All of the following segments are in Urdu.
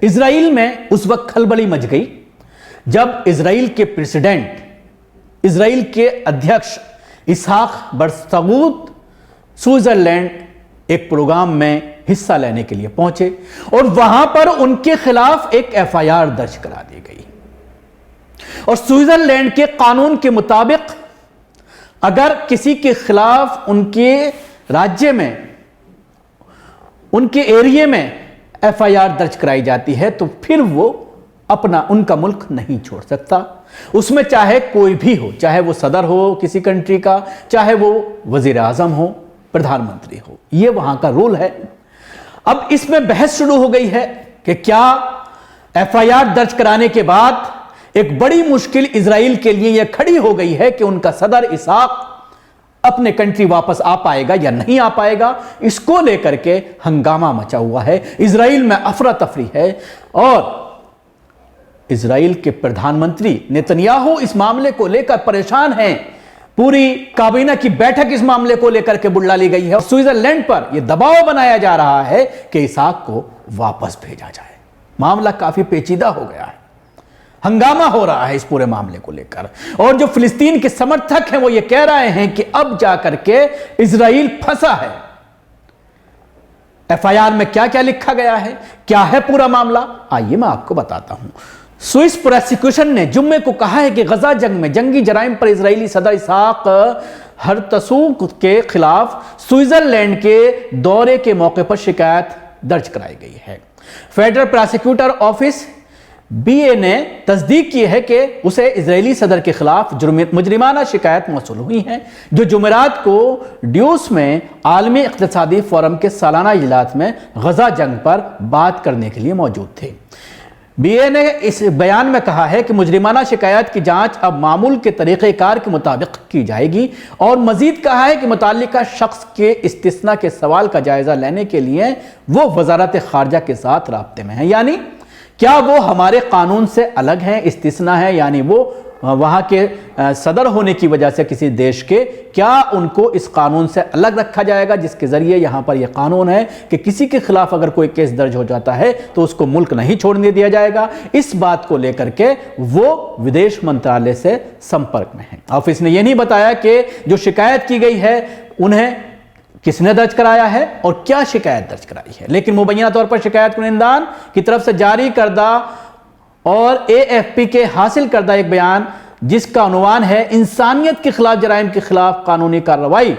اسرائیل میں اس وقت کھلبلی مچ گئی جب اسرائیل کے پریزیڈنٹ، اسرائیل کے ادھیکش اسحاق ہرزوگ سوئٹزرلینڈ ایک پروگرام میں حصہ لینے کے لیے پہنچے اور وہاں پر ان کے خلاف ایک FIR درج کرا دی گئی۔ اور سوئٹزرلینڈ کے قانون کے مطابق اگر کسی کے خلاف ان کے راجیہ میں، ان کے ایریے میں FIR درج کرائی جاتی ہے تو پھر وہ ان کا ملک نہیں چھوڑ سکتا، اس میں چاہے کوئی بھی ہو، چاہے وہ صدر ہو کسی کنٹری کا، چاہے وہ وزیر اعظم ہو، پردھان منتری ہو، یہ وہاں کا رول ہے۔ اب اس میں بحث شروع ہو گئی ہے کہ کیا FIR درج کرانے کے بعد ایک بڑی مشکل اسرائیل کے لیے یہ کھڑی ہو گئی ہے کہ ان کا صدر اسحاق اپنے کنٹری واپس آ پائے گا یا نہیں آ پائے گا، اس کو لے کر کے ہنگامہ مچا ہوا ہے، اسرائیل میں افراتفری ہے، اور اسرائیل کے پردھان منتری نیتنیاہو اس معاملے کو لے کر پریشان ہیں، پوری کابینہ کی بیٹھک اس معاملے کو لے کر کے بلا لی گئی ہے، اور سوئٹزرلینڈ پر یہ دباؤ بنایا جا رہا ہے کہ اسحاق کو واپس بھیجا جائے۔ معاملہ کافی پیچیدہ ہو گیا ہے، ہنگامہ ہو رہا ہے اس پورے معاملے کو لے کر، اور جو فلسطین کے سمرتھک ہیں وہ یہ کہہ رہے ہیں کہ اب جا کر کے اسرائیل پھنسا ہے۔ FIR میں کیا کیا لکھا گیا ہے، کیا ہے پورا معاملہ، آئیے میں آپ کو بتاتا ہوں۔ سوئس پروسیکیوشن نے جمعے کو کہا ہے کہ غزہ جنگ میں جنگی جرائم پر اسرائیلی صدر اسحاق ہرزوگ کے خلاف سوئٹزرلینڈ کے دورے کے موقع پر شکایت درج کرائی گئی ہے۔ فیڈرل پروسیکیوٹر آفس BA نے تصدیق کی ہے کہ اسے اسرائیلی صدر کے خلاف مجرمانہ شکایت موصول ہوئی ہیں، جو جمعرات کو ڈیوس میں عالمی اقتصادی فورم کے سالانہ اجلاس میں غزہ جنگ پر بات کرنے کے لیے موجود تھے۔ BA نے اس بیان میں کہا ہے کہ مجرمانہ شکایات کی جانچ اب معمول کے طریقہ کار کے مطابق کی جائے گی، اور مزید کہا ہے کہ متعلقہ شخص کے استثناء کے سوال کا جائزہ لینے کے لیے وہ وزارت خارجہ کے ساتھ رابطے میں ہیں، یعنی کیا وہ ہمارے قانون سے الگ ہیں، استثناء ہے، یعنی وہ وہاں کے صدر ہونے کی وجہ سے کسی دیش کے، کیا ان کو اس قانون سے الگ رکھا جائے گا جس کے ذریعے یہاں پر یہ قانون ہے کہ کسی کے خلاف اگر کوئی کیس درج ہو جاتا ہے تو اس کو ملک نہیں چھوڑنے دیا جائے گا۔ اس بات کو لے کر کے وہ ودیش منترالیہ سے سمپرک میں ہیں۔ آفس نے یہ نہیں بتایا کہ جو شکایت کی گئی ہے انہیں کس نے درج کرایا ہے اور کیا شکایت درج کرائی ہے، لیکن مبینہ طور پر شکایت کنندگان کی طرف سے جاری کردہ اور AFP کے حاصل کردہ ایک بیان جس کا عنوان ہے انسانیت کے خلاف جرائم کے خلاف قانونی کارروائی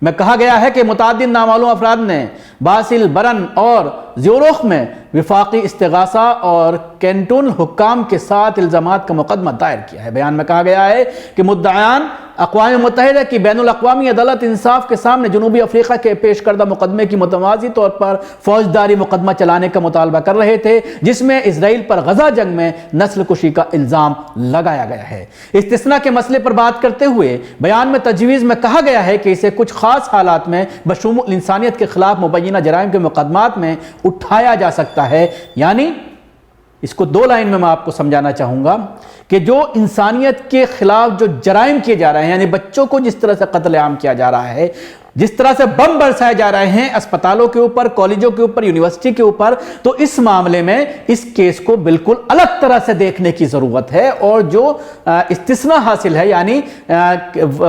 میں کہا گیا ہے کہ متعدد نامعلوم افراد نے باسل، برن اور زیورخ میں وفاقی استغاثہ اور کینٹون حکام کے ساتھ الزامات کا مقدمہ دائر کیا ہے۔ بیان میں کہا گیا ہے کہ مدعیان اقوام متحدہ کی بین الاقوامی عدالت انصاف کے سامنے جنوبی افریقہ کے پیش کردہ مقدمے کی متوازی طور پر فوجداری مقدمہ چلانے کا مطالبہ کر رہے تھے، جس میں اسرائیل پر غزہ جنگ میں نسل کشی کا الزام لگایا گیا ہے۔ استثناء کے مسئلے پر بات کرتے ہوئے بیان میں تجویز میں کہا گیا ہے کہ اسے کچھ خاص حالات میں بشمول انسانیت کے خلاف مبینہ جرائم کے مقدمات میں اٹھایا جا سکتا ہے، یعنی اس کو دو لائن میں آپ کو سمجھانا چاہوں گا کہ جو انسانیت کے خلاف جو جرائم کیے جا رہے ہیں، یعنی بچوں کو جس طرح سے قتل عام کیا جا رہا ہے، جس طرح سے بم برسائے جا رہے ہیں اسپتالوں کے اوپر، کالجوں کے اوپر، یونیورسٹی کے اوپر، تو اس معاملے میں اس کیس کو بالکل الگ طرح سے دیکھنے کی ضرورت ہے، اور جو استثناء حاصل ہے، یعنی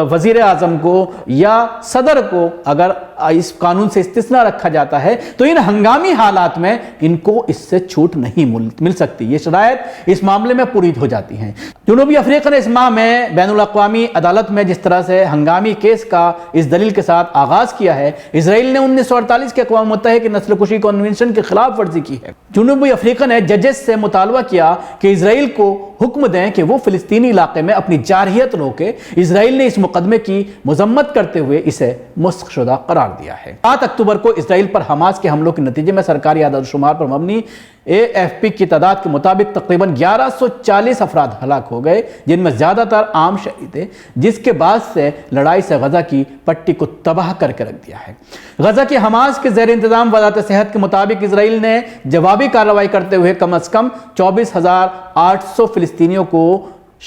وزیر اعظم کو یا صدر کو اگر اس قانون سے استثناء رکھا جاتا ہے تو ان ہنگامی حالات میں ان کو اس سے چھوٹ نہیں مل سکتی، یہ شرائط اس معاملے میں پوری ہو جاتی ہیں۔ جنوبی افریقہ نے اس ماہ میں بین الاقوامی عدالت میں جس طرح سے ہنگامی کیس کا اس دلیل کے ساتھ آغاز کیا ہے، اسرائیل نے 1948 کے اقوام متحدہ کی نسل کشی کنونشن کے خلاف ورزی کی ہے۔ جنوبی افریقہ نے ججز سے مطالبہ کیا کہ اسرائیل کو حکم دیں کہ وہ فلسطینی علاقے میں اپنی جارحیت روکے۔ اسرائیل نے اس مقدمے کی مذمت کرتے ہوئے اسے مسخ شدہ قرار دیا ہے۔ 7 اکتوبر کو اسرائیل پر حماس کے حملوں کے نتیجے میں سرکاری اعداد و شمار پر مبنی AFP کی تعداد کے مطابق تقریباً 1140 افراد ہلاک ہو گئے، جن میں زیادہ تر عام شہری تھے، جس کے بعد سے لڑائی سے غزہ کی پٹی کو تباہ کر کے رکھ دیا ہے۔ غزہ کی حماس کے زیر انتظام وزارت صحت کے مطابق اسرائیل نے جوابی کارروائی کرتے ہوئے کم از کم 24,800 فلسطینیوں کو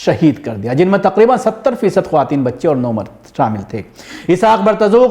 شہید کر دیا، جن میں تقریباً 70% خواتین، بچے اور 9 مرد شامل تھے۔ اسحاق ہرزوگ